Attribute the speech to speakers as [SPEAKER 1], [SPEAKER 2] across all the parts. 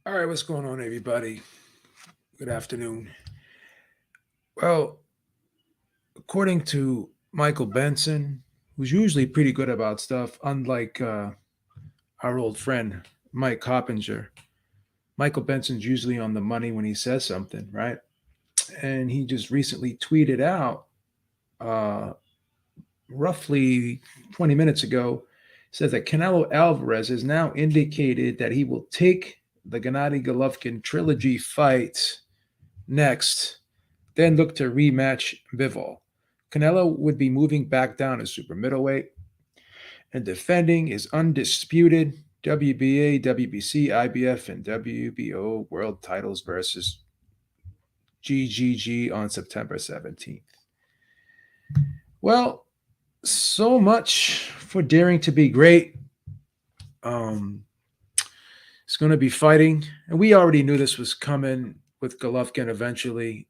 [SPEAKER 1] All right, what's going on, everybody? Good afternoon. Well, according to Michael Benson, who's usually pretty good about stuff, unlike our old friend Mike Coppinger, Michael Benson's usually on the money when he says something, right? And he just recently tweeted out, uh, roughly 20 minutes ago, says that Canelo Alvarez has now indicated that he will take the Gennady Golovkin trilogy fight next, then look to rematch Bivol. Canelo would be moving back down to super middleweight and defending his undisputed WBA, WBC, IBF, and WBO world titles versus GGG on September 17th. Well, so much for daring to be great. Um, he's going to be fighting, and we already knew this was coming with Golovkin eventually.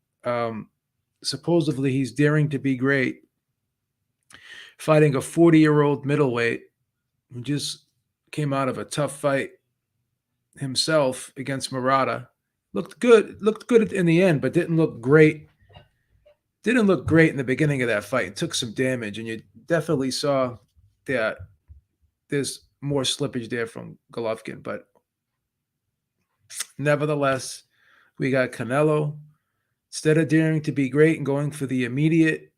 [SPEAKER 1] Supposedly, he's daring to be great, fighting a 40-year-old middleweight who just came out of a tough fight himself against Murata. Looked good in the end, but didn't look great. Didn't look great in the beginning of that fight. It took some damage, and you definitely saw that there's more slippage there from Golovkin. But nevertheless, we got Canelo. Instead of daring to be great and going for the immediate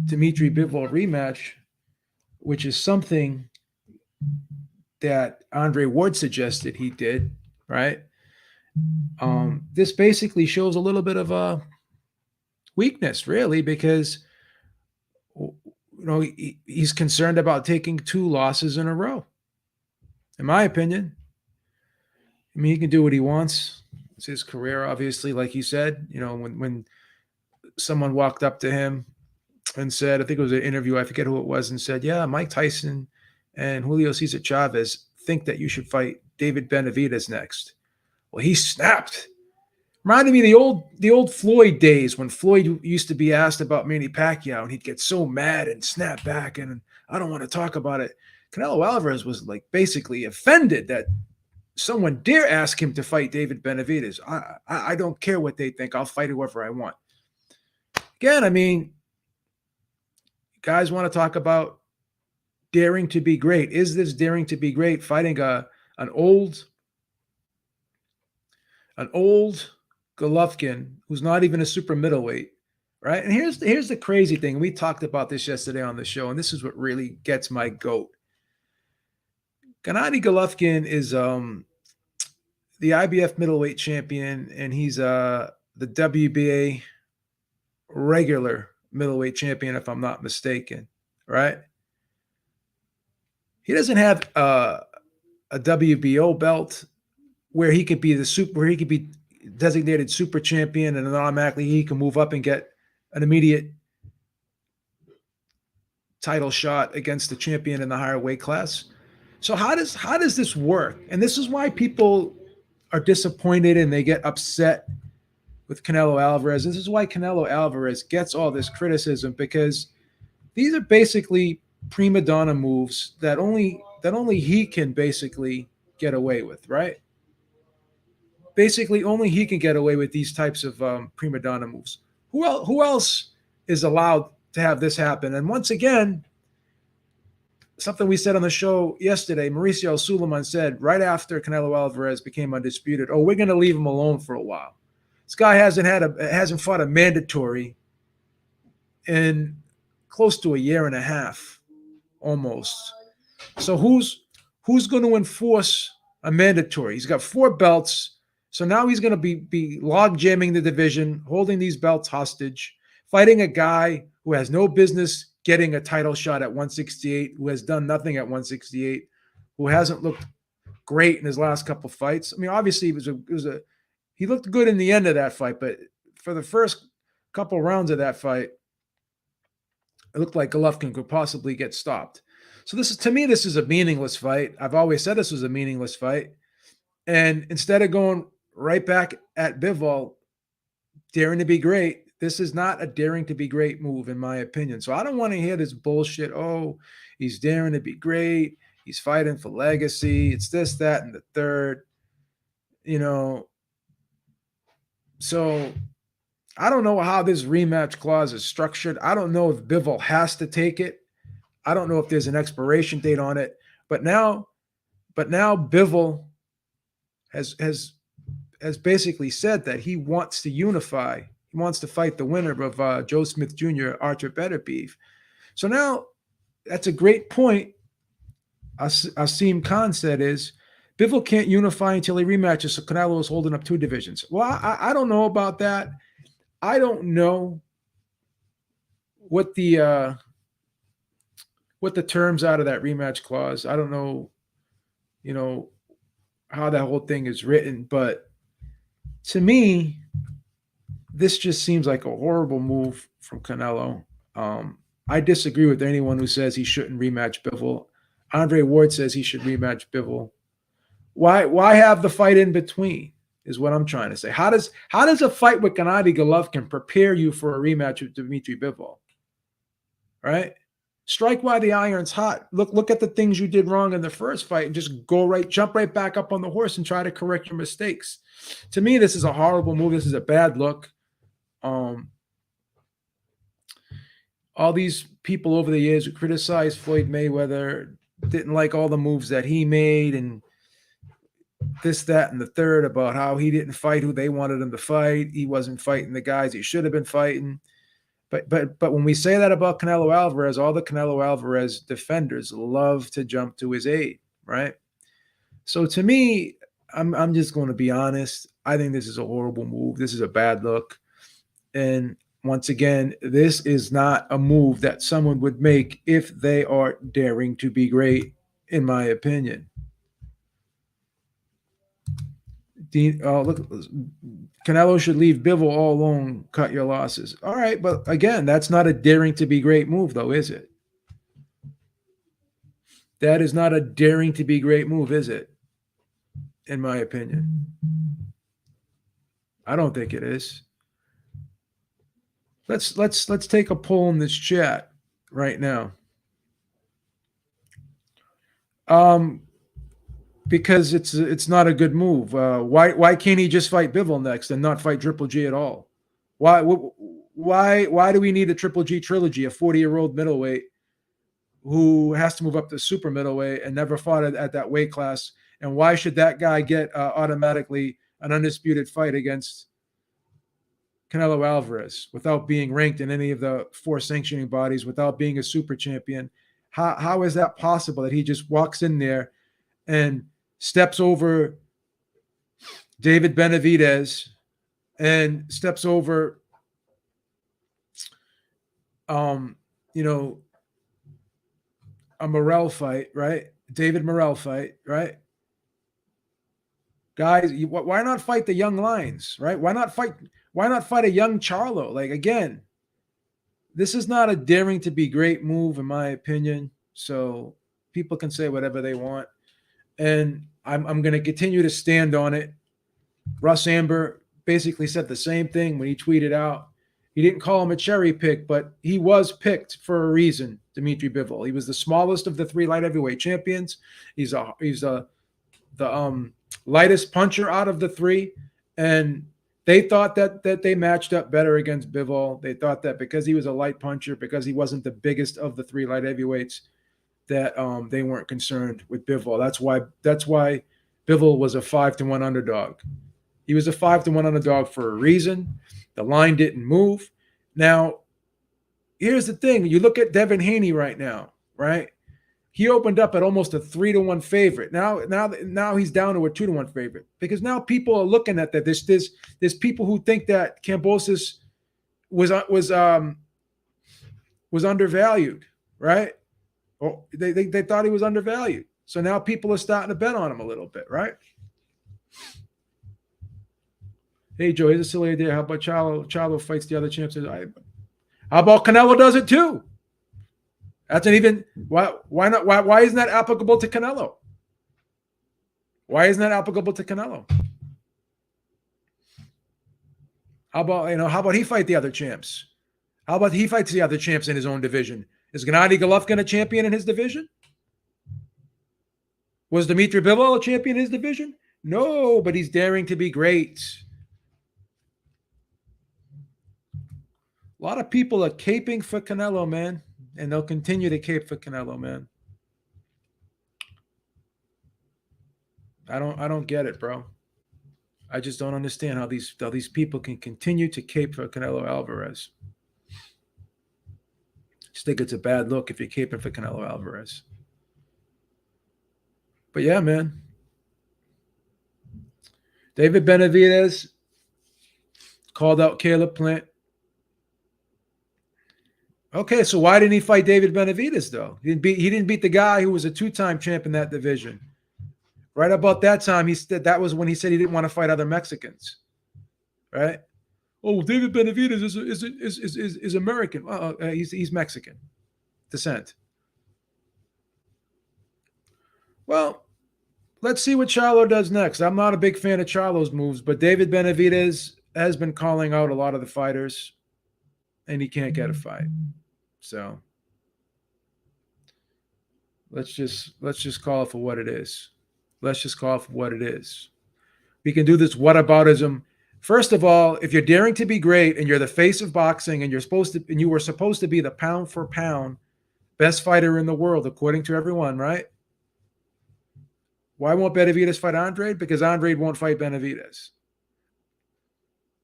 [SPEAKER 1] Dimitri Bivol rematch, which is something that Andre Ward suggested he did, right? This basically shows a little bit of a weakness, really, because he's concerned about taking two losses in a row. In my opinion, I mean, he can do what he wants. It's his career, obviously. Like you said, when someone walked up to him and said, I think it was an interview, I forget who it was, and said, "Yeah, Mike Tyson and Julio Cesar Chavez think that you should fight David Benavidez next." Well, he snapped. Reminded me of the old Floyd days when Floyd used to be asked about Manny Pacquiao and he'd get so mad and snap back and I don't want to talk about it. Canelo Alvarez was like basically offended that someone dare ask him to fight David Benavidez. I don't care what they think. I'll fight whoever I want. Again, I mean, guys want to talk about daring to be great. Is this daring to be great? Fighting an old Golovkin, who's not even a super middleweight, right? And here's the crazy thing. We talked about this yesterday on the show, and this is what really gets my goat. Gennady Golovkin is the IBF middleweight champion, and he's the WBA regular middleweight champion, if I'm not mistaken, right? He doesn't have a WBO belt where he could be designated super champion, and then automatically he can move up and get an immediate title shot against the champion in the higher weight class. So how does this work? And this is why people are disappointed and they get upset with Canelo Alvarez. This is why Canelo Alvarez gets all this criticism, because these are basically prima donna moves that only he can basically get away with, right? Basically, only he can get away with these types of prima donna moves. Who else is allowed to have this happen? And once again, something we said on the show yesterday, Mauricio Suleiman said right after Canelo Alvarez became undisputed, "Oh, we're going to leave him alone for a while. This guy hasn't fought a mandatory in close to a year and a half, almost. So who's going to enforce a mandatory? He's got 4 belts, so now he's going to be log jamming the division, holding these belts hostage, fighting a guy who has no business getting a title shot at 168, who has done nothing at 168, who hasn't looked great in his last couple fights. I mean, obviously he looked good in the end of that fight, but for the first couple rounds of that fight, it looked like Golovkin could possibly get stopped. So this is a meaningless fight. I've always said this was a meaningless fight. And instead of going right back at Bivol, daring to be great, this is not a daring to be great move, in my opinion. So I don't want to hear this bullshit. Oh, he's daring to be great. He's fighting for legacy. It's this, that, and the third. You know, so I don't know how this rematch clause is structured. I don't know if Bivol has to take it. I don't know if there's an expiration date on it. But now Bivol has basically said that he wants to unify. He wants to fight the winner of Joe Smith Jr. Arthur Beterbiev. So now that's a great point. Asim Khan said is Bivol can't unify until he rematches. So Canelo is holding up two divisions. Well, I don't know about that. I don't know what the terms out of that rematch clause. I don't know, you know, how that whole thing is written, but to me, this just seems like a horrible move from Canelo. I disagree with anyone who says he shouldn't rematch Bivol. Andre Ward says he should rematch Bivol. Why have the fight in between? Is what I'm trying to say. How does a fight with Gennady Golovkin prepare you for a rematch with Dmitry Bivol? Right? Strike while the iron's hot. Look at the things you did wrong in the first fight and just jump right back up on the horse and try to correct your mistakes. To me, this is a horrible move. This is a bad look. All these people over the years who criticized Floyd Mayweather didn't like all the moves that he made and this, that, and the third about how he didn't fight who they wanted him to fight. He wasn't fighting the guys he should have been fighting. But when we say that about Canelo Alvarez, all the Canelo Alvarez defenders love to jump to his aid, right? So to me, I'm just going to be honest. I think this is a horrible move. This is a bad look. And once again, this is not a move that someone would make if they are daring to be great, in my opinion. Look, Canelo should leave Bivol all alone, cut your losses. All right, but again, that's not a daring to be great move, though, is it? That is not a daring to be great move, is it? In my opinion. I don't think it is. Let's take a poll in this chat right now. Because it's not a good move. Why can't he just fight Bivol next and not fight Triple G at all? Why do we need a Triple G trilogy, a 40-year-old middleweight who has to move up to super middleweight and never fought at that weight class? And why should that guy get automatically an undisputed fight against Canelo Alvarez without being ranked in any of the 4 sanctioning bodies, without being a super champion? How is that possible that he just walks in there and steps over David Benavidez and steps over, a Morrell fight, right? David Morrell fight, right? Guys, why not fight the young lions, right? Why not fight a young Charlo? Like, again, this is not a daring to be great move, in my opinion. So people can say whatever they want. And I'm going to continue to stand on it. Russ Amber basically said the same thing when he tweeted out. He didn't call him a cherry pick, but he was picked for a reason, Dmitry Bivol. He was the smallest of the 3 light heavyweight champions. He's the lightest puncher out of the 3. And they thought that they matched up better against Bivol. They thought that because he was a light puncher, because he wasn't the biggest of the 3 light heavyweights, that they weren't concerned with Bivol. That's why Bivol was a 5-1 underdog. He was a 5-1 underdog for a reason. The line didn't move. Now, here's the thing. You look at Devin Haney right now, right? He opened up at almost a 3-1 favorite. Now he's down to a 2-1 favorite because now people are looking at that. There's people who think that Kambosos was undervalued, right? Oh, they thought he was undervalued. So now people are starting to bet on him a little bit, right? Hey, Joe, here's a silly idea. How about Charlo fights the other champs? How about Canelo does it too? That's an even why not? Why isn't that applicable to Canelo? Why isn't that applicable to Canelo? How about he fight the other champs? How about he fights the other champs in his own division? Is Gennady Golovkin a champion in his division? Was Dmitry Bivol a champion in his division? No, but he's daring to be great. A lot of people are caping for Canelo, man, and they'll continue to cape for Canelo, man. I don't get it, bro. I just don't understand how these people can continue to cape for Canelo Alvarez. Just think it's a bad look if you're caping for Canelo Alvarez. But yeah, man. David Benavidez called out Caleb Plant. Okay, so why didn't he fight David Benavidez though? He didn't beat the guy who was a two-time champ in that division. Right about that time, he said that was when he said he didn't want to fight other Mexicans. Right? Oh, David Benavidez is American. He's Mexican descent. Well, let's see what Charlo does next. I'm not a big fan of Charlo's moves, but David Benavidez has been calling out a lot of the fighters, and he can't get a fight. So let's just call it for what it is. Let's just call it for what it is. We can do this whataboutism. First of all, if you're daring to be great and you're the face of boxing and you were supposed to be the pound for pound best fighter in the world, according to everyone, right? Why won't Benavidez fight Andrade? Because Andrade won't fight Benavidez.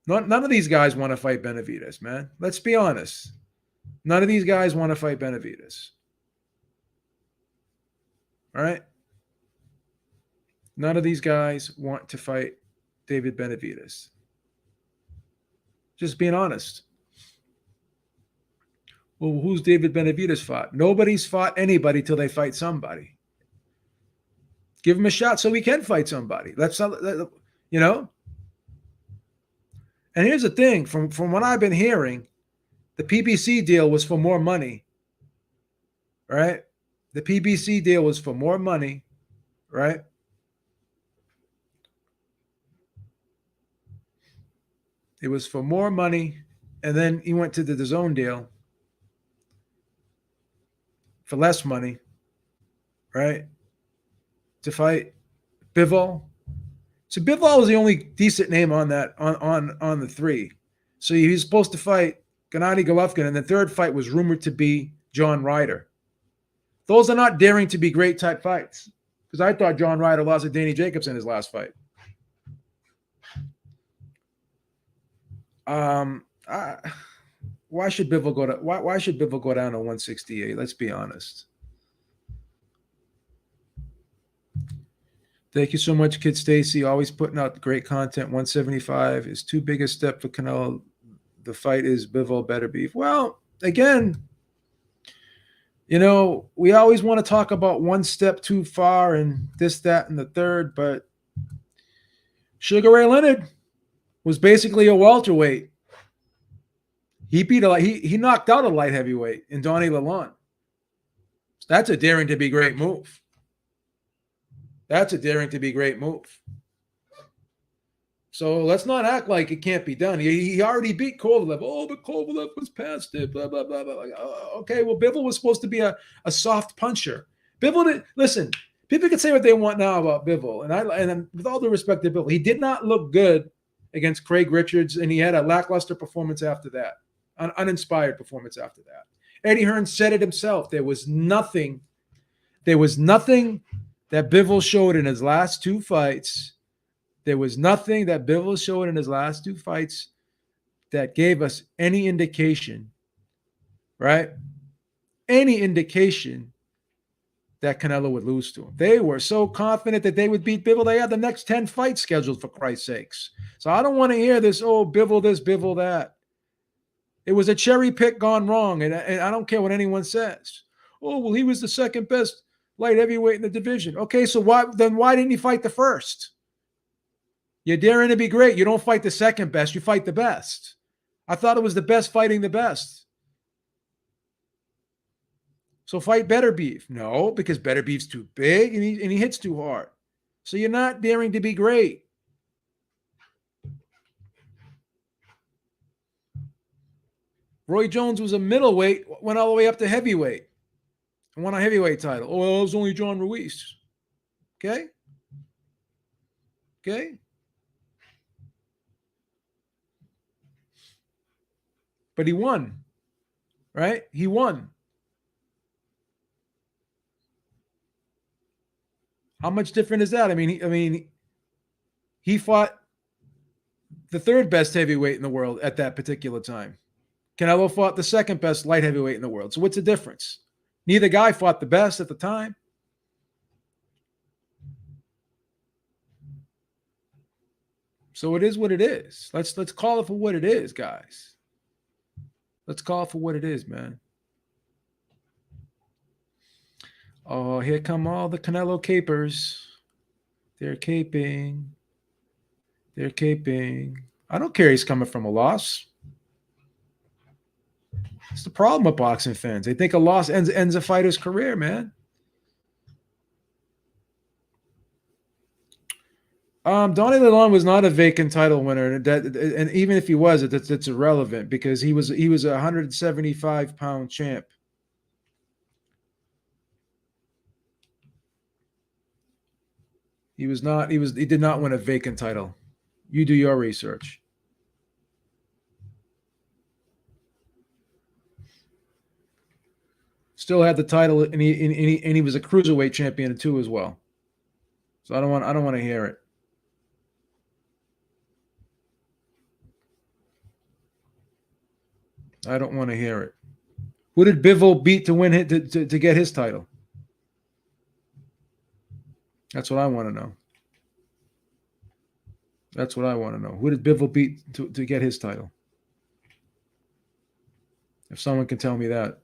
[SPEAKER 1] None of these guys want to fight Benavidez, man. Let's be honest. None of these guys want to fight Benavidez. All right? None of these guys want to fight David Benavidez. Just being honest. Well, who's David Benavidez fought? Nobody's fought anybody till they fight somebody. Give him a shot so we can fight somebody. Let's, you know. And here's the thing: from what I've been hearing, the PBC deal was for more money. Right? The PBC deal was for more money. Right? It was for more money, and then he went to the DAZN deal for less money, right? To fight Bivol. So Bivol was the only decent name on that on the three. So he was supposed to fight Gennady Golovkin, and the third fight was rumored to be John Ryder. Those are not daring to be great type fights, because I thought John Ryder lost to Danny Jacobs in his last fight. Why should Bivol go to why should Bivol go down to 168? Let's be honest. Thank you so much, Kid Stacy. Always putting out great content. 175 is too big a step for Canelo. The fight is Bivol better beef. Well, again, we always want to talk about one step too far and this, that, and the third, but Sugar Ray Leonard was basically a welterweight. He knocked out a light heavyweight in Donnie Lalonde. That's a daring to be great move. That's a daring to be great move. So let's not act like it can't be done. He already beat Kovalev. Oh, but Kovalev was past it. Blah, blah, blah, blah. Okay, well, Bivol was supposed to be a soft puncher. Bivol didn't listen. People can say what they want now about Bivol, and with all due respect to Bivol, he did not look good against Craig Richards, and he had a lackluster performance after that, an uninspired performance after that. Eddie Hearn said it himself. There was nothing that Bivol showed in his last two fights. There was nothing that Bivol showed in his last two fights that gave us any indication, right? Any indication that Canelo would lose to him. They were so confident that they would beat Bivol. They had the next 10 fights scheduled, for Christ's sakes. So I don't want to hear this, oh, Bivol this, Bivol that. It was a cherry pick gone wrong, and I don't care what anyone says. Oh, well, he was the second best light heavyweight in the division. Okay, so why didn't he fight the first? You're daring to be great. You don't fight the second best. You fight the best. I thought it was the best fighting the best. So fight Better Beef. No, because Better Beef's too big and he hits too hard. So you're not daring to be great. Roy Jones was a middleweight, went all the way up to heavyweight, and won a heavyweight title. Oh, well, it was only John Ruiz. Okay? Okay? But he won, right? He won. How much different is that? I mean, he fought the third best heavyweight in the world at that particular time. Canelo fought the second best light heavyweight in the world. So what's the difference? Neither guy fought the best at the time. So it is what it is. Let's call it for what it is, guys. Let's call it for what it is, man. Oh, here come all the Canelo capers. They're caping. They're caping. I don't care he's coming from a loss. It's the problem with boxing fans. They think a loss ends a fighter's career, man. Donnie Lalonde was not a vacant title winner, and even if he was, it's irrelevant because he was a 175-pound champ. He did not win a vacant title. You do your research. Still had the title, and he was a cruiserweight champion too as well. So I don't want to hear it. I don't want to hear it. Who did Bivol beat to win to get his title? That's what I want to know. That's what I want to know. Who did Bivol beat to get his title? If someone can tell me that.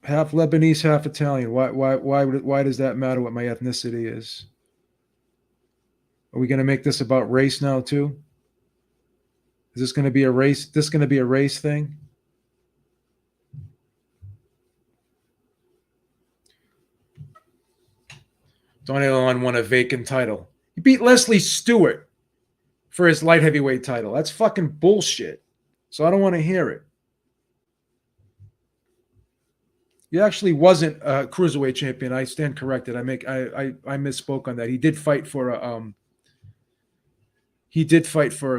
[SPEAKER 1] Half Lebanese, half Italian. Why does that matter what my ethnicity is? Are we going to make this about race now too? Is this going to be a race? This going to be a race thing? Donnie Lalonde won a vacant title. He beat Leslie Stewart for his light heavyweight title. That's fucking bullshit. So I don't want to hear it. He actually wasn't a cruiserweight champion. I stand corrected. I misspoke on that. He did fight for a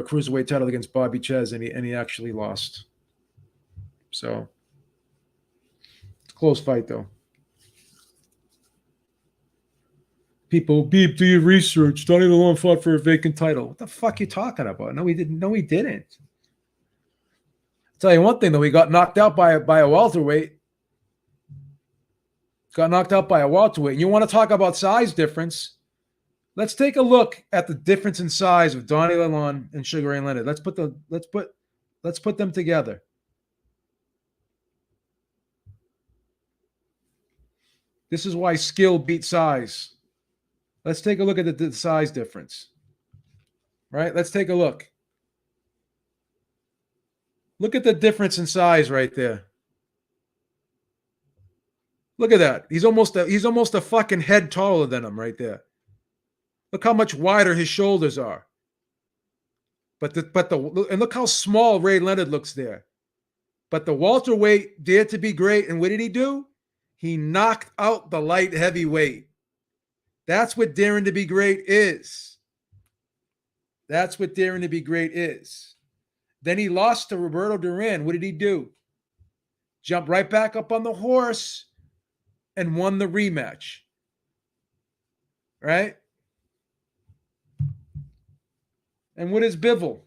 [SPEAKER 1] cruiserweight title against Bobby Ches, and he actually lost. So it's a close fight though. People, Beep, do your research. Donnie Lalonde fought for a vacant title. What the fuck are you talking about? No, he didn't. No, he didn't. I'll tell you one thing, though. He got knocked out by a welterweight. Got knocked out by a welterweight. And you want to talk about size difference? Let's take a look at the difference in size of Donnie Lalonde and Sugar Ray Leonard. Let's put them together. This is why skill beats size. Let's take a look at the size difference. Right? Let's take a look. Look at the difference in size right there. Look at that. He's almost a fucking head taller than him right there. Look how much wider his shoulders are. And look how small Ray Leonard looks there. But the welterweight dared to be great, and what did he do? He knocked out the light heavyweight. That's what daring to be great is. That's what daring to be great is. Then he lost to Roberto Duran. What did he do? Jumped right back up on the horse and won the rematch. Right? And what is Bivol?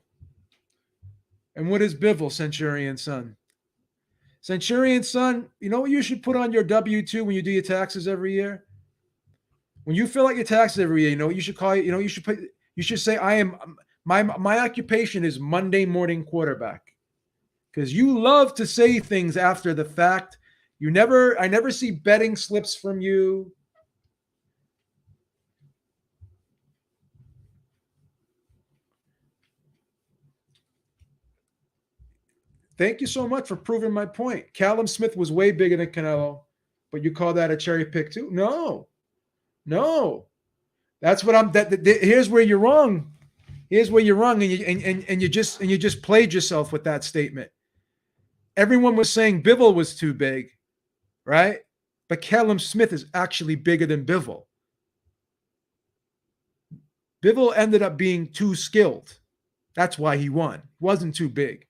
[SPEAKER 1] Centurion's son? Centurion's son, you know what you should put on your W-2 when you do your taxes every year? When you fill out your taxes every year, you know what you should call it? You know, you should say, my occupation is Monday morning quarterback. Because you love to say things after the fact. I never see betting slips from you. Thank you so much for proving my point. Callum Smith was way bigger than Canelo, but you call that a cherry pick too? No. That's what here's where you're wrong. Here's where you're wrong, and you just played yourself with that statement. Everyone was saying Bivol was too big, right? But Callum Smith is actually bigger than Bivol. Bivol ended up being too skilled. That's why he won. Wasn't too big.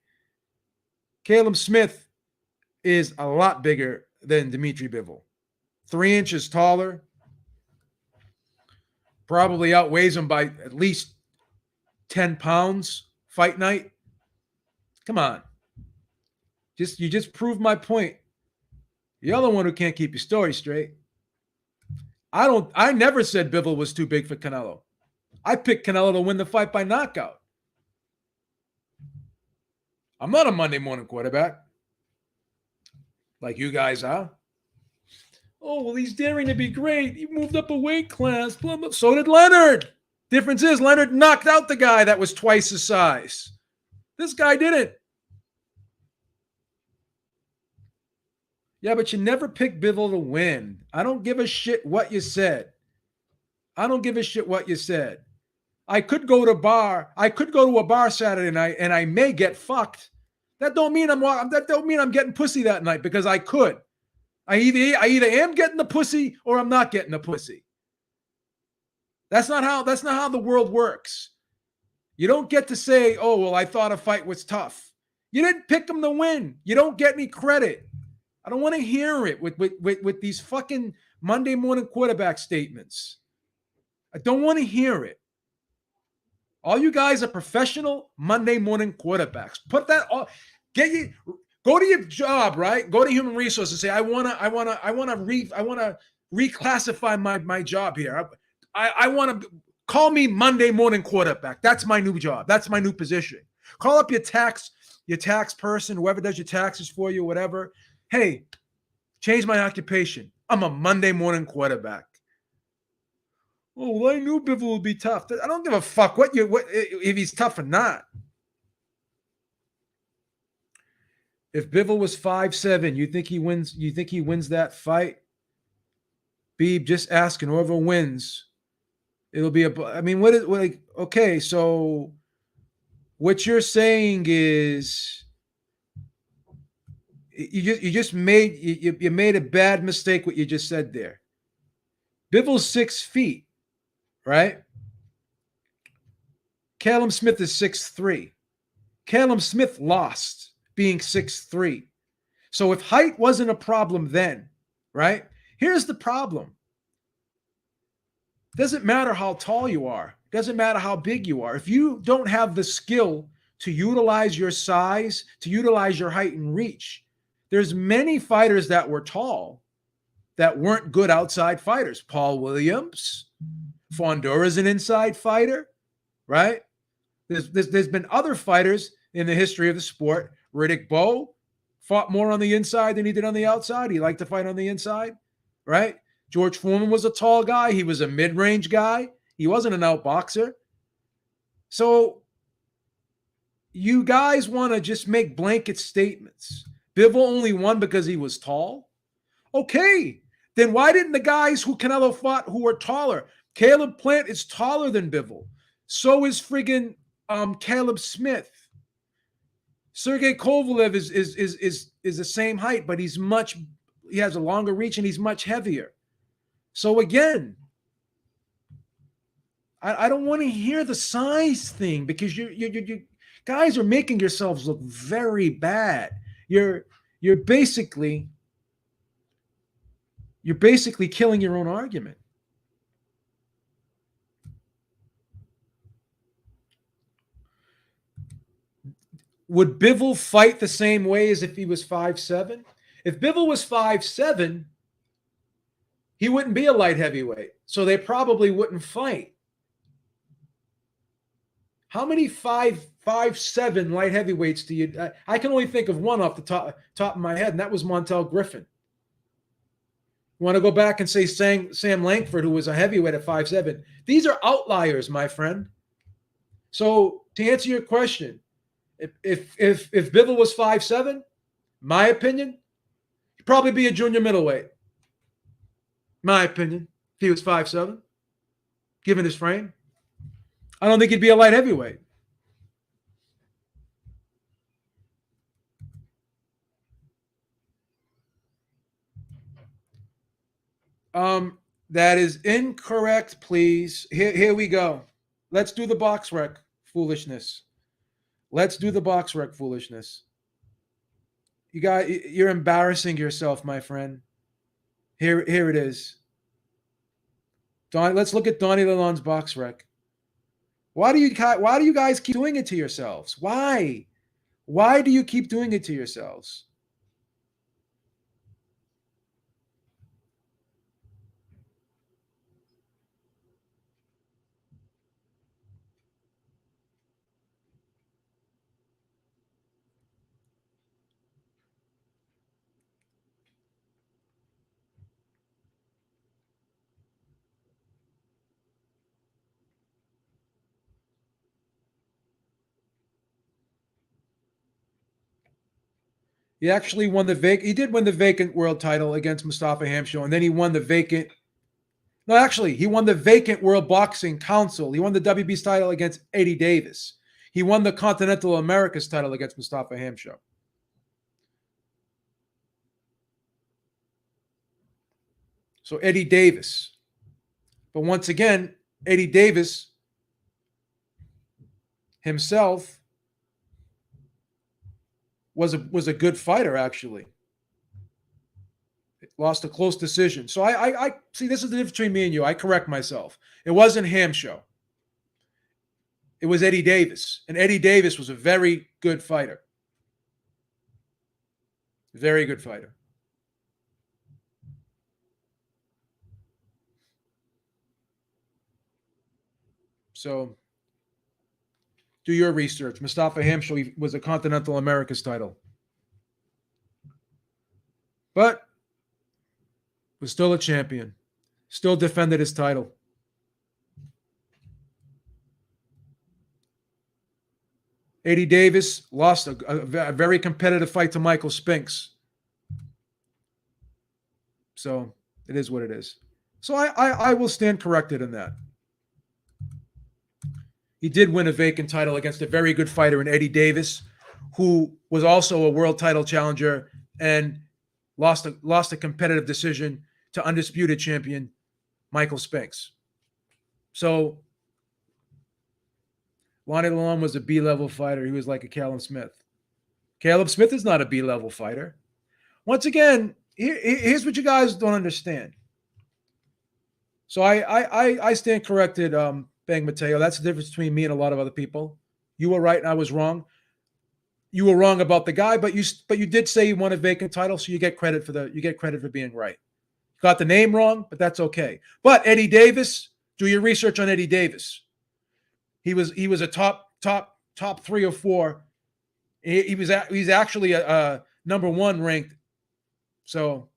[SPEAKER 1] Callum Smith is a lot bigger than Dimitri Bivol. 3 inches taller. Probably outweighs him by at least 10 pounds fight night. Come on. You just proved my point. You're the one who can't keep your story straight. I never said Bivol was too big for Canelo. I picked Canelo to win the fight by knockout. I'm not a Monday morning quarterback like you guys are. Oh, well, he's daring to be great. He moved up a weight class. Blah, blah. So did Leonard. Difference is Leonard knocked out the guy that was twice his size. This guy didn't. Yeah, but you never pick Bivol to win. I don't give a shit what you said. I don't give a shit what you said. I could go to a bar Saturday night and I may get fucked. That don't mean I'm getting pussy that night because I could. I either am getting the pussy or I'm not getting the pussy. That's not how the world works. You don't get to say, "Oh, well, I thought a fight was tough." You didn't pick him to win. You don't get any credit. I don't want to hear it with these fucking Monday morning quarterback statements. I don't want to hear it. All you guys are professional Monday morning quarterbacks. Put that on. Go to your job, right? Go to human resources and say, I wanna reclassify my job here. I want to call me Monday morning quarterback. That's my new job. That's my new position. Call up your tax person, whoever does your taxes for you, whatever. Hey, change my occupation. I'm a Monday morning quarterback. Oh, well, I knew Bivol would be tough. I don't give a fuck what if he's tough or not. If Bivol was 5'7", you think he wins? You think he wins that fight? Beeb, just asking. Whoever wins, it'll be a. I mean, okay, so what you're saying is you made a bad mistake. What you just said there. Bivol's 6 feet, right? Callum Smith is 6'3". Callum Smith lost being 6'3". So if height wasn't a problem then, right? Here's the problem. Doesn't matter how tall you are. Doesn't matter how big you are. If you don't have the skill to utilize your size, to utilize your height and reach, there's many fighters that were tall that weren't good outside fighters. Paul Williams, Fondor is an inside fighter, right? There's been other fighters in the history of the sport. Riddick Bowe fought more on the inside than he did on the outside. He liked to fight on the inside, right? George Foreman was a tall guy. He was a mid-range guy. He wasn't an outboxer. So you guys want to just make blanket statements. Bivol only won because he was tall? Okay. Then why didn't the guys who Canelo fought who were taller? Caleb Plant is taller than Bivol. So is friggin' Caleb Smith. Sergey Kovalev is the same height, but he has a longer reach and he's much heavier. So again, I don't want to hear the size thing because you guys are making yourselves look very bad. You're basically killing your own argument. Would Bivol fight the same way as if he was 5'7"? If Bivol was 5'7", he wouldn't be a light heavyweight. So they probably wouldn't fight. How many 5'7" light heavyweights do you? I can only think of one off the top of my head, and that was Montel Griffin. You want to go back and say Sam Langford, who was a heavyweight at 5'7"? These are outliers, my friend. So to answer your question, if Bivol was 5'7", my opinion, he'd probably be a junior middleweight. My opinion, if he was 5'7", given his frame. I don't think he'd be a light heavyweight. That is incorrect, please. Here we go. Let's do the box rec foolishness. Let's do the box rec foolishness. You're embarrassing yourself, my friend. Here it is. Let's look at Donnie Lalonde's box rec. Why do you guys keep doing it to yourselves? Why? Why do you keep doing it to yourselves? He actually won he did win the vacant world title against Mustafa Hamsho, and then he won the vacant. No, actually, he won the vacant World Boxing Council. He won the WB's title against Eddie Davis. He won the Continental Americas title against Mustafa Hamsho. So Eddie Davis. But once again, Eddie Davis himself was a good fighter, actually. Lost a close decision. So I see, this is the difference between me and you. I correct myself. It wasn't Hamsho. It was Eddie Davis. And Eddie Davis was a very good fighter. Very good fighter. So do your research. Mustafa Hamsho was a Continental Americas title. But was still a champion. Still defended his title. Eddie Davis lost a very competitive fight to Michael Spinks. So it is what it is. So I will stand corrected in that. He did win a vacant title against a very good fighter in Eddie Davis, who was also a world title challenger and lost a competitive decision to undisputed champion Michael Spinks. So Lonnie Lalonde was a B-level fighter. He was like a Caleb Smith. Caleb Smith is not a B-level fighter. Once again, here's what you guys don't understand. So I stand corrected, Bang Mateo. That's the difference between me and a lot of other people. You were right and I was wrong. You were wrong about the guy, but you did say you won a vacant title, so you get credit for being right. Got the name wrong, but that's okay. But Eddie Davis, do your research on Eddie Davis. He was a top 3 or 4. He's actually a number 1 ranked. So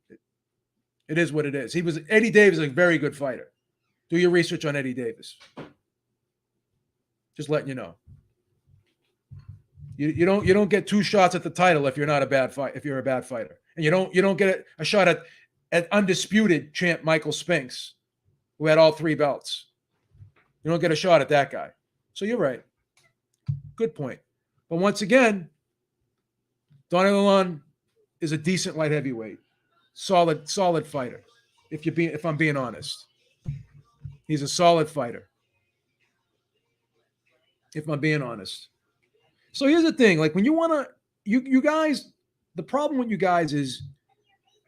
[SPEAKER 1] it is what it is. Eddie Davis is a very good fighter. Do your research on Eddie Davis. Just letting you know. You don't get 2 shots at the title if you're not a bad fight. If you're a bad fighter, and you don't get a shot at undisputed champ Michael Spinks, who had all 3 belts. You don't get a shot at that guy. So you're right. Good point. But once again, Donnie Lalonde is a decent light heavyweight, solid fighter. If I'm being honest, he's a solid fighter. If I'm being honest. So here's the thing: like when you want to, you guys, the problem with you guys is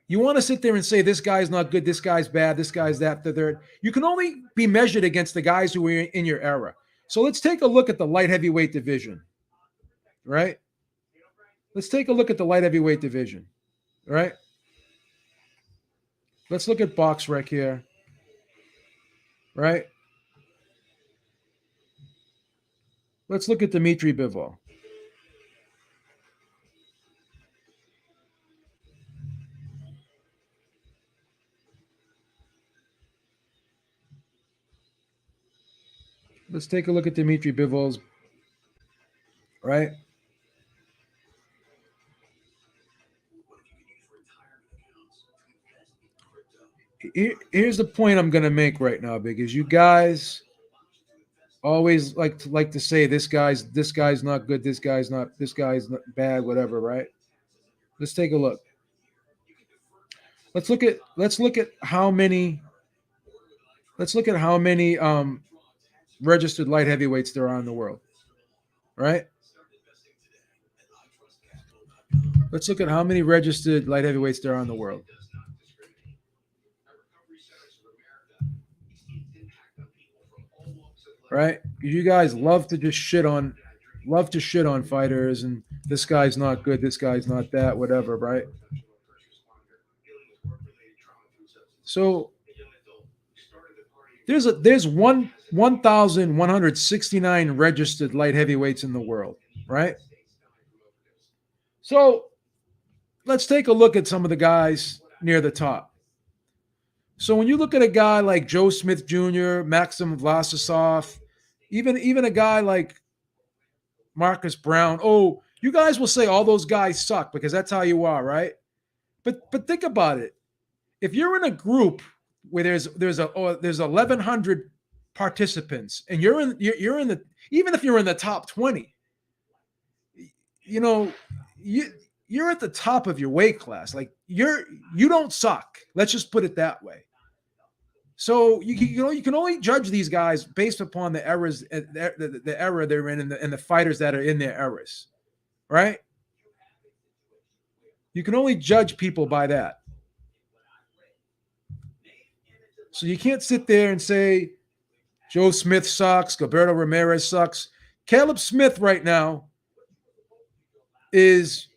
[SPEAKER 1] you want to sit there and say this guy's not good, this guy's bad, this guy's that, the third. You can only be measured against the guys who were in your era. So let's take a look at the light heavyweight division, right? Let's take a look at the light heavyweight division, right? Let's look at box rec here, right? Let's look at Dimitri Bivol. Let's take a look at Dimitri Bivol's, right? Here's the point I'm going to make right now, because you guys always like to say this guy's not good, this guy's not bad, whatever, right? Let's take a look. Let's look at how many registered light heavyweights there are in the world, right? Let's look at how many registered light heavyweights there are in the world, right? You guys love to shit on fighters, and this guy's not good, this guy's not that, whatever, right? So there's 1,169 registered light heavyweights in the world, right? So let's take a look at some of the guys near the top. So when you look at a guy like Joe Smith Jr., Maxim Vlasisov, even a guy like Marcus Brown, oh, you guys will say all those guys suck because that's how you are, right? But think about it. If you're in a group where there's 1,100 participants and you're in the, even if you're in the top 20, you know, you're at the top of your weight class. Like you don't suck. Let's just put it that way. So you can only judge these guys based upon the errors, the era they're in, and the fighters that are in their errors, right? You can only judge people by that. So you can't sit there and say Joe Smith sucks, Gilberto Ramirez sucks. Caleb Smith right now is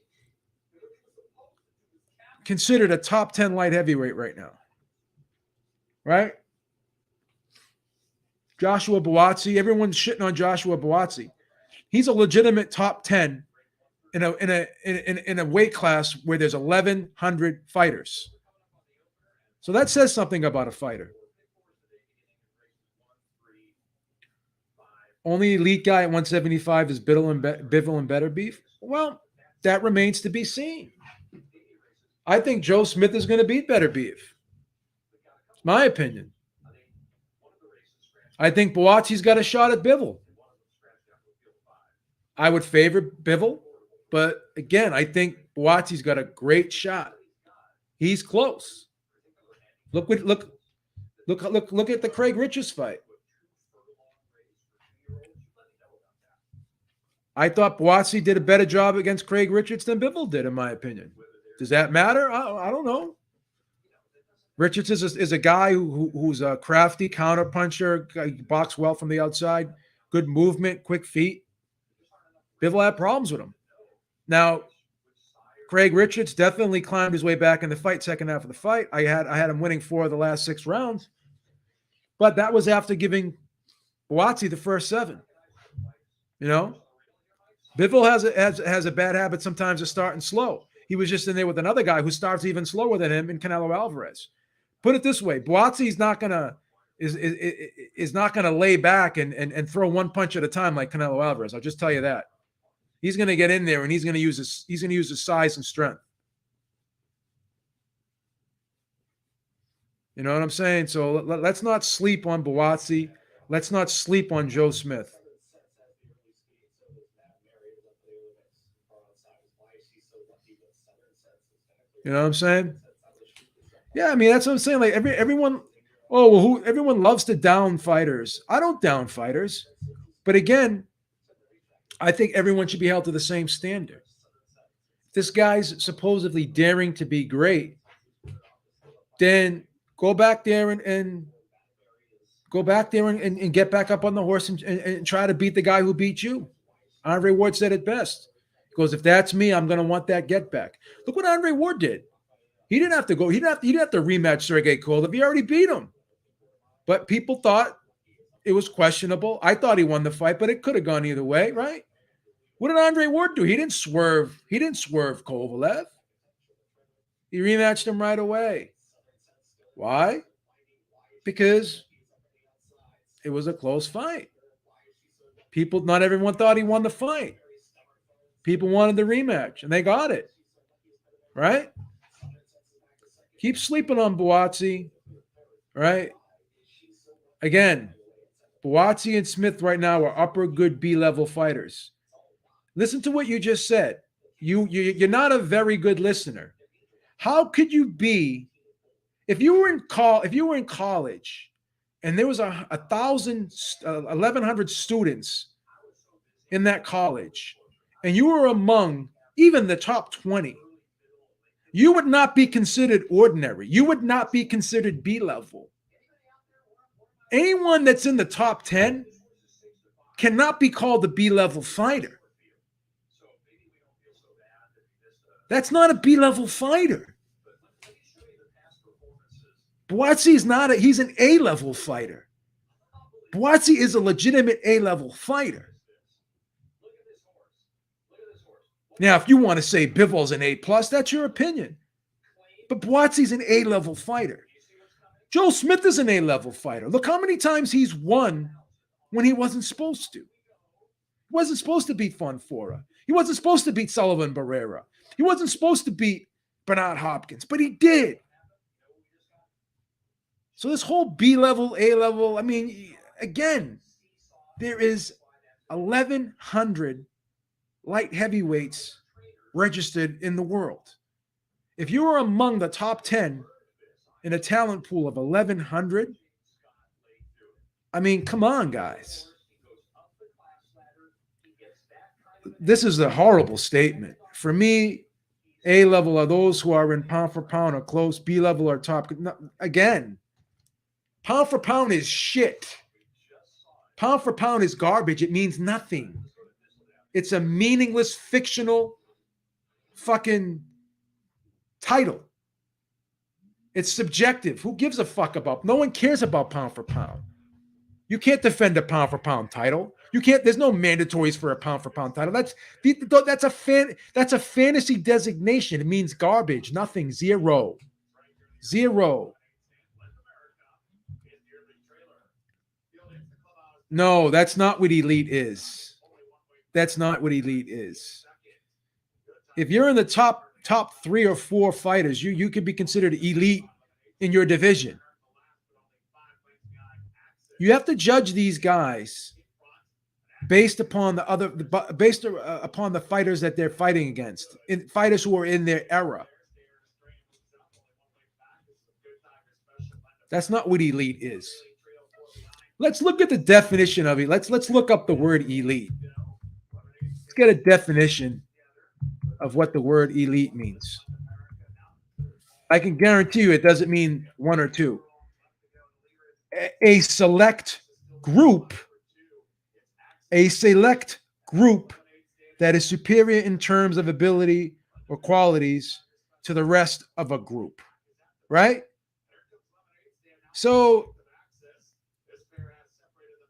[SPEAKER 1] considered a top 10 light heavyweight right now, right? Joshua Buatsi, everyone's shitting on Joshua Buatsi. He's a legitimate top 10 in a weight class where there's 1,100 fighters. So that says something about a fighter. Only elite guy at 175 is Bivol and Better Beef. Well, that remains to be seen. I think Joe Smith is going to beat Better Beef. It's my opinion. I think Buatsi's got a shot at Bivol. I would favor Bivol, but again, I think Buatsi's got a great shot. He's close. Look at the Craig Richards fight. I thought Buatsi did a better job against Craig Richards than Bivol did, in my opinion. Does that matter? I don't know. Richards is a guy who's a crafty counterpuncher, boxes well from the outside, good movement, quick feet. Bivol had problems with him. Now, Craig Richards definitely climbed his way back in the fight, second half of the fight. I had him winning 4 of the last 6 rounds. But that was after giving Buatsi the first 7. You know? Bivol has a bad habit sometimes of starting slow. He was just in there with another guy who starts even slower than him in Canelo Alvarez. Put it this way, Buatsi is not gonna lay back and throw one punch at a time like Canelo Alvarez. I'll just tell you that. He's gonna get in there and he's gonna use his size and strength. You know what I'm saying? So let's not sleep on Buatsi. Let's not sleep on Joe Smith. You know what I'm saying? Yeah, I mean that's what I'm saying. Like everyone, everyone loves to down fighters. I don't down fighters, but again, I think everyone should be held to the same standard. This guy's supposedly daring to be great, then go back there and get back up on the horse and try to beat the guy who beat you. Andre Ward said it best. He goes, if that's me, I'm going to want that get back. Look what Andre Ward did. He didn't have to go. He didn't have to rematch Sergey Kovalev. He already beat him. But people thought it was questionable. I thought he won the fight, but it could have gone either way, right? What did Andre Ward do? He didn't swerve. He didn't swerve Kovalev. He rematched him right away. Why? Because it was a close fight. Not everyone thought he won the fight. People wanted the rematch, and they got it. Right? Keep sleeping on Buatsi. Right? Again, Buatsi and Smith right now are upper good B-level fighters. Listen to what you just said. You're not a very good listener. How could you be if you were in college, and there was a thousand, 1,100 students in that college, and you were among even the top 20, you would not be considered ordinary. You would not be considered B level. Anyone that's in the top 10 cannot be called a B level fighter. That's not a B level fighter. Buatsi is not he's an A level fighter. Buatsi is a legitimate A level fighter. Now, if you want to say Bivol's an A plus, that's your opinion. But Buatsi's an A level fighter. Joe Smith is an A level fighter. Look how many times he's won when he wasn't supposed to. He wasn't supposed to beat Fonfora. He wasn't supposed to beat Sullivan Barrera. He wasn't supposed to beat Bernard Hopkins, but he did. So this whole B level, A level, I mean, again, there is 1,100 light heavyweights registered in the world. If you are among the top 10 in a talent pool of 1,100, I mean, come on, guys. This is a horrible statement. For me, A level are those who are in pound for pound or close. B level are top. Again, pound for pound is shit. Pound for pound is garbage. It means nothing. It's a meaningless, fictional fucking title. It's subjective. Who gives a fuck about? No one cares about pound for pound. You can't defend a pound for pound title. You can't. There's no mandatories for a pound for pound title. That's a fantasy designation. It means garbage. Nothing. Zero. No, that's not what elite is. That's not what elite is. If you're in the top 3 or 4 fighters, you could be considered elite in your division. You have to judge these guys based upon upon the fighters that they're fighting against, fighters who are in their era. That's not what elite is. Let's look at the definition of it. Let's look up the word elite. Let's get a definition of what the word elite means. I can guarantee you it doesn't mean 1 or 2. A select group, a select group that is superior in terms of ability or qualities to the rest of a group, right? So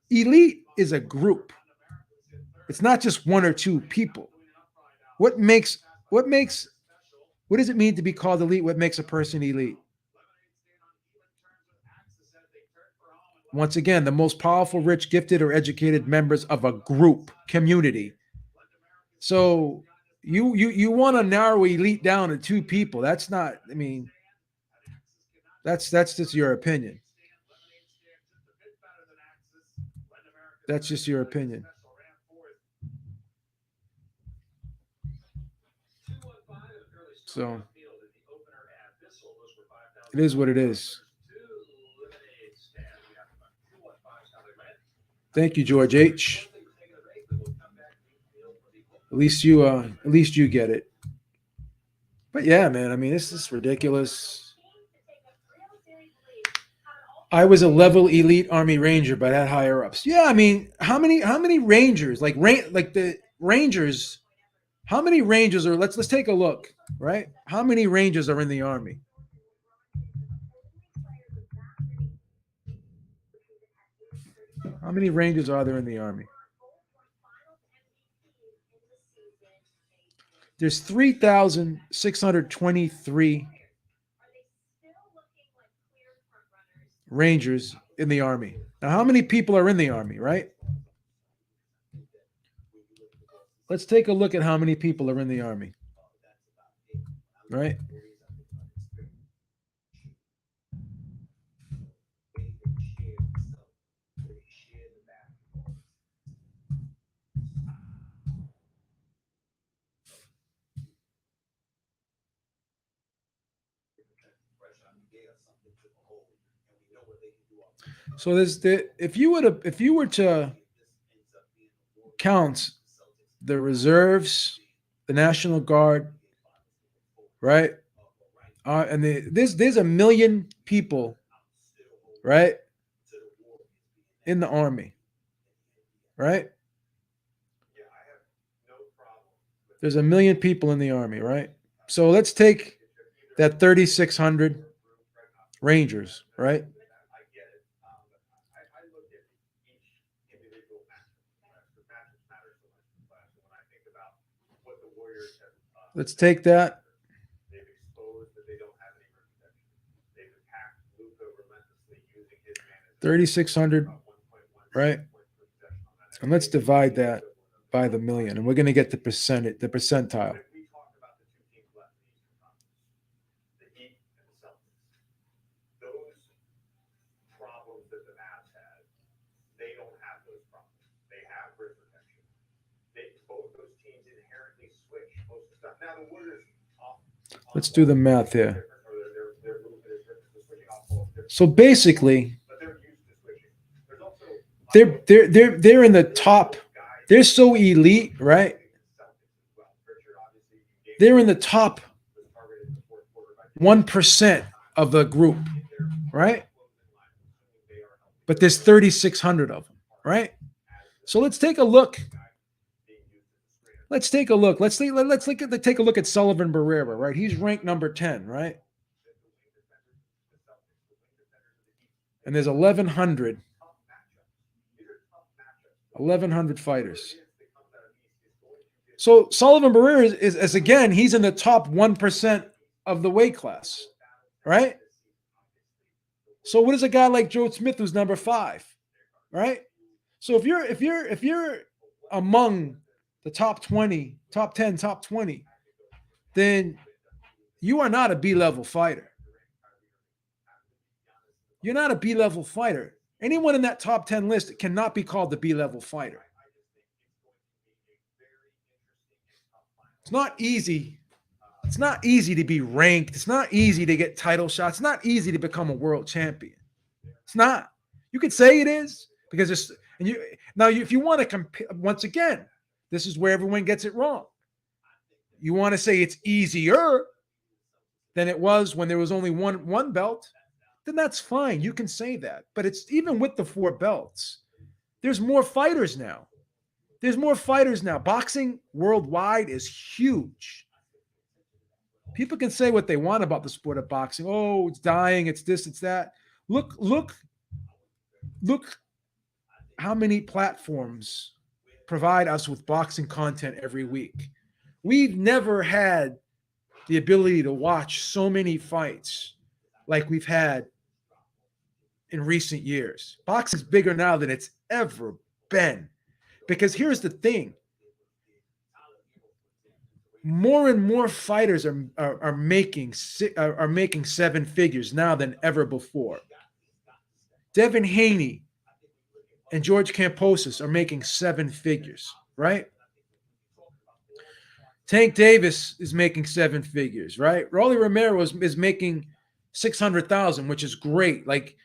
[SPEAKER 1] elite is a group. It's not just 1 or 2 people. What does it mean to be called elite? What makes a person elite? Once again, the most powerful, rich, gifted, or educated members of a group, community. So you want to narrow elite down to 2 people. That's not, I mean, that's just your opinion. That's just your opinion. So it is what it is. Thank you, George H. At least you get it. But yeah, man, I mean, this is ridiculous. I was a level elite Army Ranger, but had higher ups. Yeah, I mean, how many Rangers like the Rangers? How many Rangers are? Let's take a look. Right? How many Rangers are in the Army? How many Rangers are there in the Army? There's 3,623 Rangers in the Army. Now, how many people are in the Army, right? Let's take a look at how many people are in the Army, right? So if you were to count the reserves, the National Guard, right? And there's a million people, right, in the army, right? There's a million people in the army, right? So let's take that 3,600 Rangers, right? Let's take that 3,600, right? And let's divide that by the million, and we're going to get the percentile. Let's do the math here. So basically, they're in the top. They're so elite, right? They're in the top 1% of the group, right? But there's 3,600 of them, right? So let's take a look. Let's take a look. Take a look at Sullivan Barrera, right? He's ranked number 10, right? And there's 1,100 fighters. So Sullivan Barrera is again, he's in the top 1% of the weight class, right? So what is a guy like Joe Smith who's number 5, right? So if you're among the top 20, top 10, top 20, then you are not a B-level fighter. You're not a B-level fighter. Anyone in that top 10 list cannot be called the B-level fighter. It's not easy. It's not easy to be ranked. It's not easy to get title shots. It's not easy to become a world champion. It's not. You could say it is because it's and you now if you want to compare once again, this is where everyone gets it wrong. You want to say it's easier than it was when there was only one belt, then that's fine. You can say that. But it's even with the 4 belts, there's more fighters now. There's more fighters now. Boxing worldwide is huge. People can say what they want about the sport of boxing. Oh, it's dying, it's this, it's that. Look how many platforms provide us with boxing content every week. We've never had the ability to watch so many fights like we've had in recent years. Boxing's bigger now than it's ever been. Because here's the thing. More and more fighters are making 7 figures now than ever before. Devin Haney and George Kambosos are making 7 figures, right? Tank Davis is making 7 figures, right? Rolly Romero is making 600,000, which is great. Like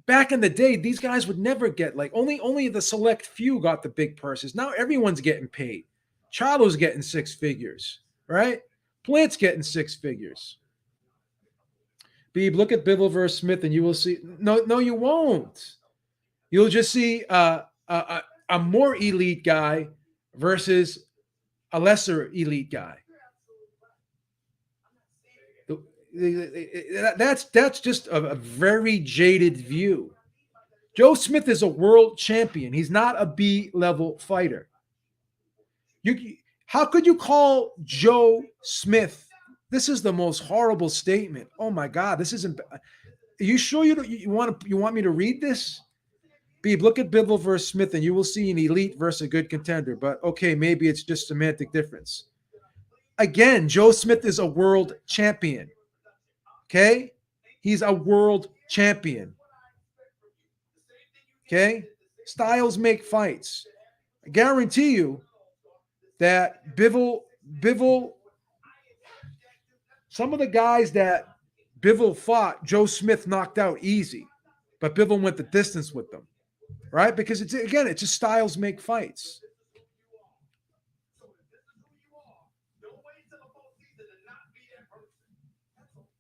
[SPEAKER 1] back in the day, these guys would never get like only the select few got the big purses. Now everyone's getting paid. Charlo's getting 6 figures, right? Plant's getting 6 figures. Beeb, look at Bivol versus Smith, and you will see. No, you won't. You'll just see a more elite guy versus a lesser elite guy. That's just a very jaded view. Joe Smith is a world champion. He's not a B-level fighter. How could you call Joe Smith? This is the most horrible statement. Oh my God, this isn't. Are you sure you want me to read this? Beeb, look at Bivol versus Smith, and you will see an elite versus a good contender. But okay, maybe it's just semantic difference. Again, Joe Smith is a world champion. Okay, he's a world champion. Okay, styles make fights. I guarantee you that Bivol, some of the guys that Bivol fought, Joe Smith knocked out easy, but Bivol went the distance with them, right? Because it's just styles make fights.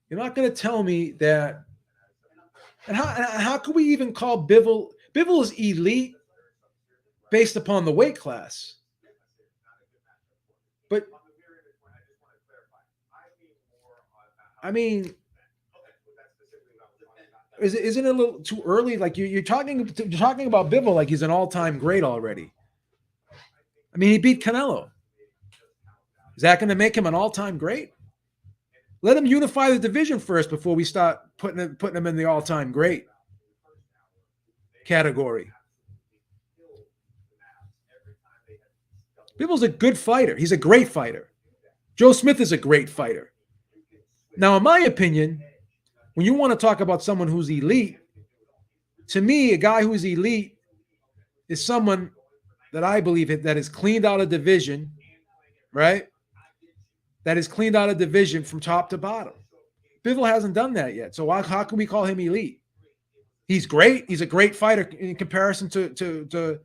[SPEAKER 1] You're not going to tell me that. And how can we even call Bivol? Bivol is elite based upon the weight class. But I mean, isn't it a little too early? Like you're talking about Bivol like he's an all-time great already. I mean, he beat Canelo. Is that going to make him an all-time great? Let him unify the division first before we start putting him in the all-time great category. Bivol's a good fighter. He's a great fighter. Joe Smith is a great fighter. Now, in my opinion, when you want to talk about someone who's elite, to me, a guy who's elite is someone that I believe that is cleaned out of division, right? That is cleaned out of division from top to bottom. Bivol hasn't done that yet. So how can we call him elite? He's great. He's a great fighter in comparison to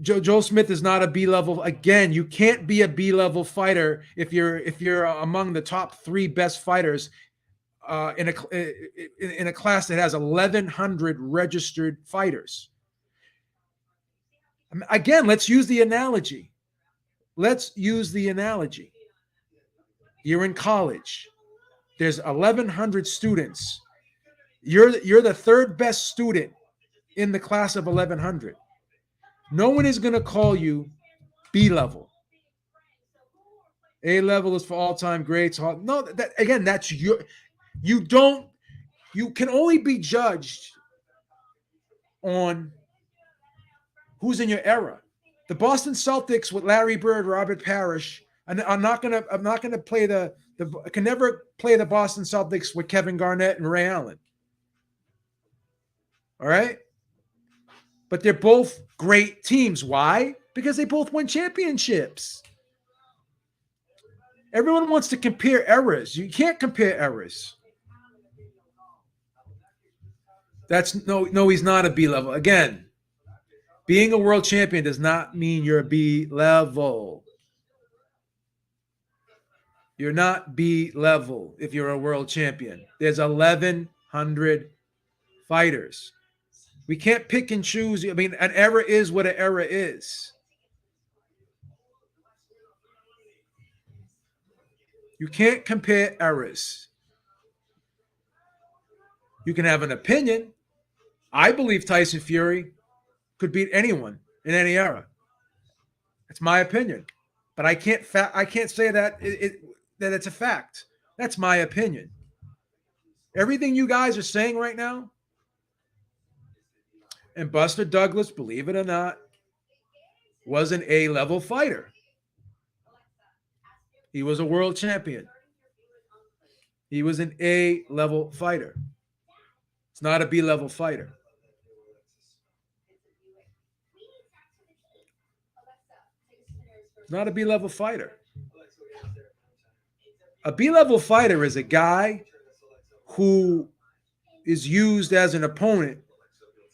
[SPEAKER 1] Joe Smith is not a B level. Again, you can't be a B level fighter if you're among the top 3 best fighters in a class that has 1,100 registered fighters. Again, let's use the analogy. You're in college. There's 1,100 students. You're the 3rd best student in the class of 1,100. No one is going to call you B level. A level is for all-time greats. No, that's you can only be judged on who's in your era. The Boston Celtics with Larry Bird, Robert Parrish. And I'm not gonna play I can never play the Boston Celtics with Kevin Garnett and Ray Allen. All right? But they're both great teams. Why? Because they both won championships. Everyone wants to compare eras. You can't compare eras. That's no, he's not a B level. Again, being a world champion does not mean you're a B level. You're not B level if you're a world champion. There's 1,100 fighters. We can't pick and choose. I mean, an era is what an era is. You can't compare eras. You can have an opinion. I believe Tyson Fury could beat anyone in any era. That's my opinion. But I can't say that that it's a fact. That's my opinion. Everything you guys are saying right now, and Buster Douglas, believe it or not, was an A-level fighter. He was a world champion. He was an A-level fighter. It's not a B-level fighter. It's not a B-level fighter. A B-level fighter is a guy who is used as an opponent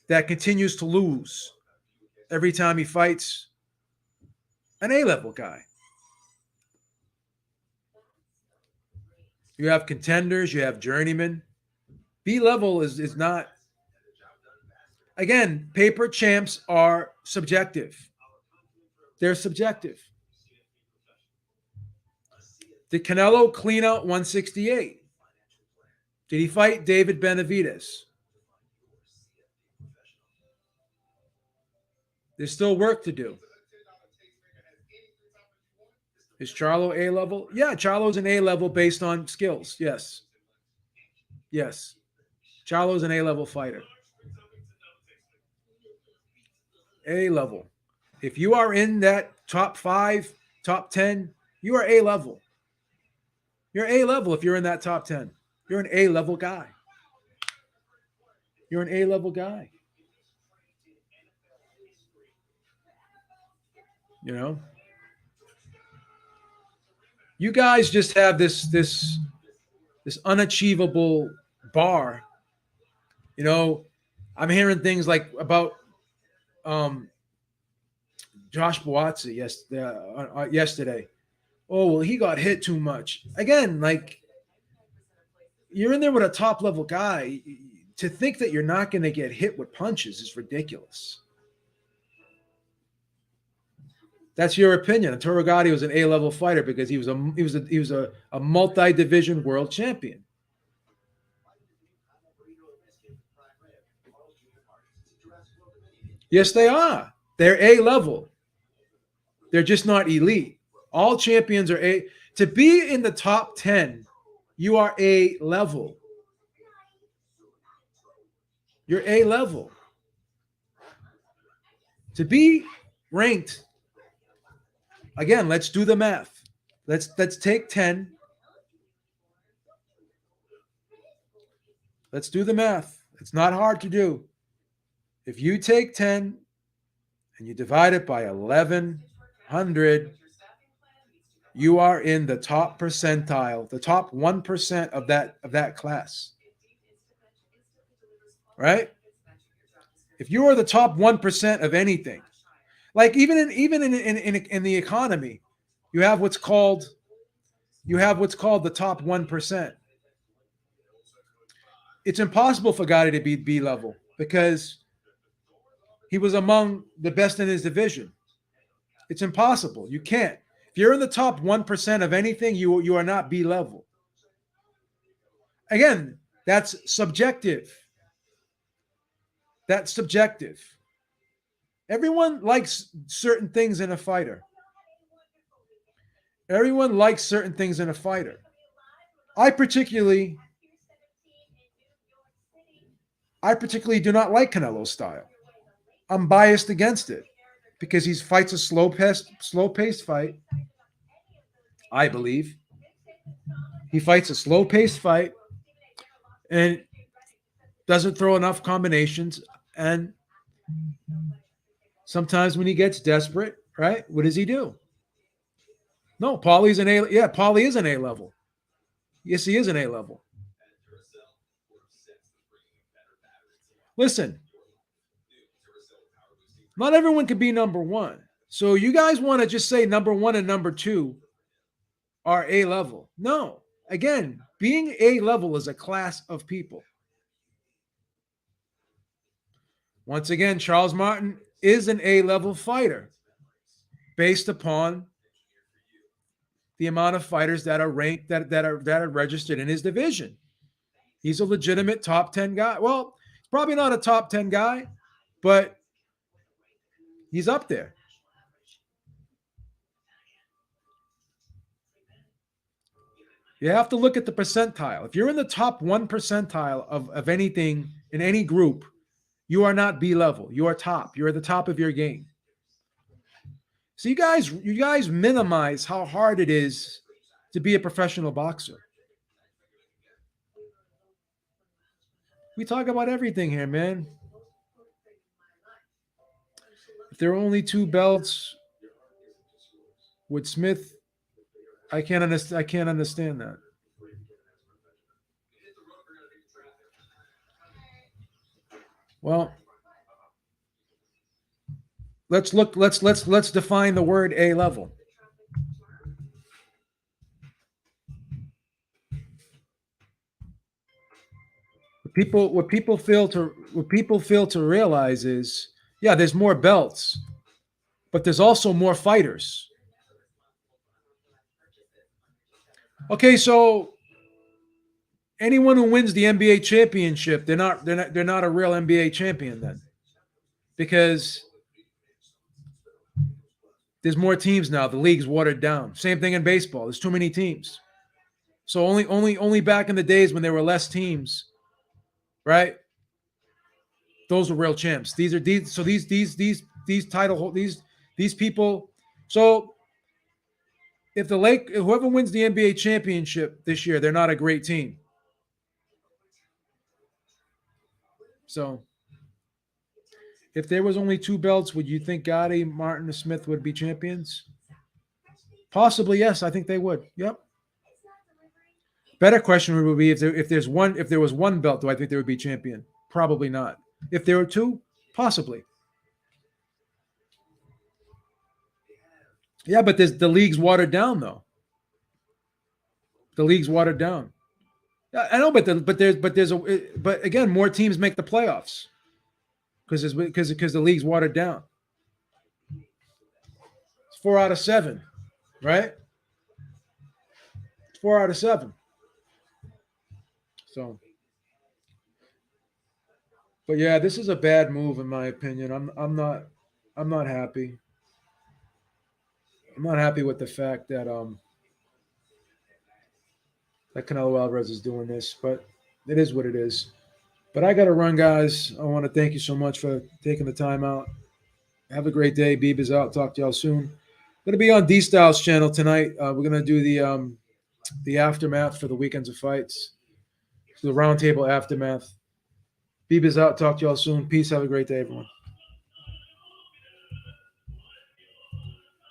[SPEAKER 1] that continues to lose every time he fights an A-level guy. You have contenders, you have journeymen. B-level is not. Again, paper champs are subjective. They're subjective. Did Canelo clean out 168? Did he fight David Benavidez? There's still work to do. Is Charlo A-level? Yeah, Charlo's an A-level based on skills. Yes. Yes. Charlo's an A-level fighter. A-level. If you are in that top 5, top 10, you are A-level. You're A-level if you're in that top 10. You're an A-level guy. You're an A-level guy. You know? You guys just have this unachievable bar. You know, I'm hearing things like about um, Josh Boazzi yesterday. Oh well, he got hit too much. Again, like you're in there with a top level guy. To think that you're not going to get hit with punches is ridiculous. That's your opinion. Arturo Gatti was an A level fighter because he was a multi division world champion. Yes, they are. They're A level. They're just not elite. All champions are A. To be in the top 10, you are A level. You're A level. To be ranked, again, let's do the math. Let's take 10. Let's do the math. It's not hard to do. If you take 10 and you divide it by 1100, you are in the top percentile, the top 1% of that class. Right? If you are the top 1% of anything, like even in the economy, you have what's called the top 1%. It's impossible for Gotti to be B level because he was among the best in his division. It's impossible. You can't. If you're in the top 1% of anything, you are not B level. Again, that's subjective. That's subjective. Everyone likes certain things in a fighter. Everyone likes certain things in a fighter. I particularly I particularly do not like Canelo's style. I'm biased against it because he fights a slow paced fight. I believe he fights a slow paced fight and doesn't throw enough combinations. And sometimes when he gets desperate, right, what does he do? No, Paulie's an A. Yeah, Paulie is an A level. Yes, he is an A level. Listen, not everyone can be number one. So you guys want to just say number one and number two are A level? No. Again, being A level is a class of people. Once again, Charles Martin is an A level fighter based upon the amount of fighters that are ranked that are registered in his division. He's a legitimate top 10 guy. Well, he's probably not a top 10 guy, but he's up there. You have to look at the percentile. If you're in the top 1 percentile of anything in any group, you are not B level. You are top. You're at the top of your game. So you guys minimize how hard it is to be a professional boxer. We talk about everything here, man. If there are only two belts with Smith, I can't understand. I can't understand that. Well, let's look. Let's define the word A level. What people fail to realize is, yeah, there's more belts, but there's also more fighters. Okay, so anyone who wins the NBA championship, they're not a real NBA champion then, because there's more teams now. The league's watered down. Same thing in baseball. There's too many teams. So only back in the days when there were less teams, right? Those were real champs. These title these people. So if whoever wins the NBA championship this year, they're not a great team. So if there was only two belts, would you think Gotti, Martin, or Smith would be champions? Possibly, yes. I think they would. Yep. Better question would be if there was one belt, do I think there would be champion? Probably not. If there were two, possibly. Yeah, but the league's watered down though. The league's watered down. Yeah, I know, but again, more teams make the playoffs because the league's watered down. It's 4 out of 7, right? It's 4 out of 7. So, but yeah, this is a bad move in my opinion. I'm not happy. I'm not happy with the fact that Canelo Alvarez is doing this, but it is what it is. But I got to run, guys. I want to thank you so much for taking the time out. Have a great day. Beeb is out. Talk to y'all soon. Going to be on D Styles channel tonight. We're going to do the aftermath for the weekends of fights, so the roundtable aftermath. Beeb is out. Talk to y'all soon. Peace. Have a great day, everyone.